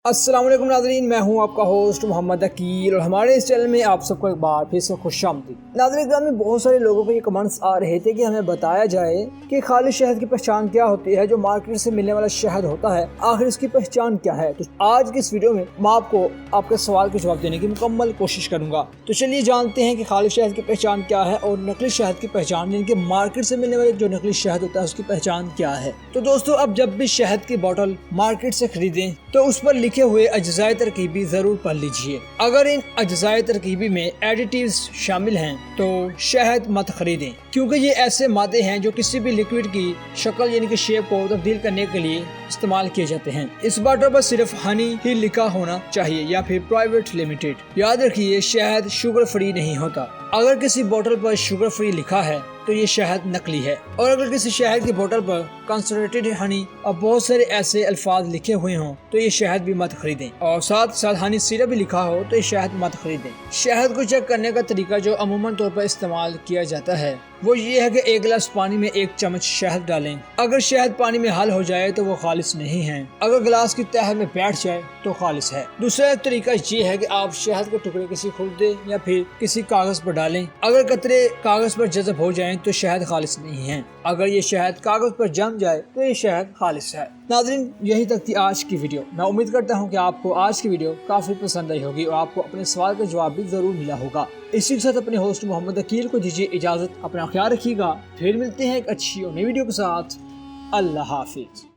السلام علیکم ناظرین، میں ہوں آپ کا ہوسٹ محمد عقیل اور ہمارے اس چینل میں آپ سب کو ایک بار پھر سے خوش آمدید۔ ناظرین گرامی، بہت سارے لوگوں کو یہ کمنٹس آ رہے تھے کہ ہمیں بتایا جائے کہ خالص شہد کی پہچان کیا ہوتی ہے، جو مارکیٹ سے ملنے والا شہد ہوتا ہے آخر اس کی پہچان کیا ہے۔ تو آج کی اس ویڈیو میں آپ کو آپ کے سوال کے جواب دینے کی مکمل کوشش کروں گا۔ تو چلیے جانتے ہیں کہ خالص شہد کی پہچان کیا ہے اور نقلی شہد کی پہچان، یعنی کہ مارکیٹ سے ملنے والے جو نقلی شہد ہوتا ہے اس کی پہچان کیا ہے۔ تو دوستو، اب جب بھی شہد کی بوتل مارکیٹ سے خریدیں تو اس پر لکھے ہوئے اجزائے ترکیبی ضرور پڑھ لیجئے۔ اگر ان اجزائے ترکیبی میں ایڈیٹیوز شامل ہیں تو شہد مت خریدیں، کیونکہ یہ ایسے مادے ہیں جو کسی بھی لیکوڈ کی شکل یعنی کہ شیپ کو تبدیل کرنے کے لیے استعمال کیے جاتے ہیں۔ اس باٹل پر صرف ہنی ہی لکھا ہونا چاہیے یا پھر پرائیویٹ لمیٹڈ۔ یاد رکھیے، شہد شوگر فری نہیں ہوتا۔ اگر کسی بوتل پر شوگر فری لکھا ہے تو یہ شہد نقلی ہے، اور اگر کسی شہد کی بوتل پر کنسنٹریٹڈ ہنی اور بہت سارے ایسے الفاظ لکھے ہوئے ہوں تو یہ شہد بھی مت خریدیں، اور ساتھ ساتھ ہنی سیرپ بھی لکھا ہو تو یہ شہد مت خریدیں۔ شہد کو چیک کرنے کا طریقہ جو عموماً طور پر استعمال کیا جاتا ہے وہ یہ ہے کہ ایک گلاس پانی میں 1 چمچ شہد ڈالیں۔ اگر شہد پانی میں حل ہو جائے تو وہ خالص نہیں ہے، اگر گلاس کی تہہ میں بیٹھ جائے تو خالص ہے۔ دوسرا طریقہ یہ ہے کہ آپ شہد کے ٹکڑے کسی خردے یا پھر کسی کاغذ پر ڈالیں۔ اگر قطرے کاغذ پر جذب ہو جائیں تو شہد خالص نہیں ہے، اگر یہ شہد کاغذ پر جم جائے تو یہ شہد خالص ہے۔ ناظرین، یہی تک تھی آج کی ویڈیو۔ میں امید کرتا ہوں کہ آپ کو آج کی ویڈیو کافی پسند آئی ہوگی اور آپ کو اپنے سوال کا جواب بھی ضرور ملا ہوگا۔ اسی کے ساتھ اپنے ہوسٹ محمد عقیل کو دیجیے اجازت۔ اپنا خیال رکھیے گا، پھر ملتے ہیں ایک اچھی اور نئی ویڈیو کے ساتھ۔ اللہ حافظ۔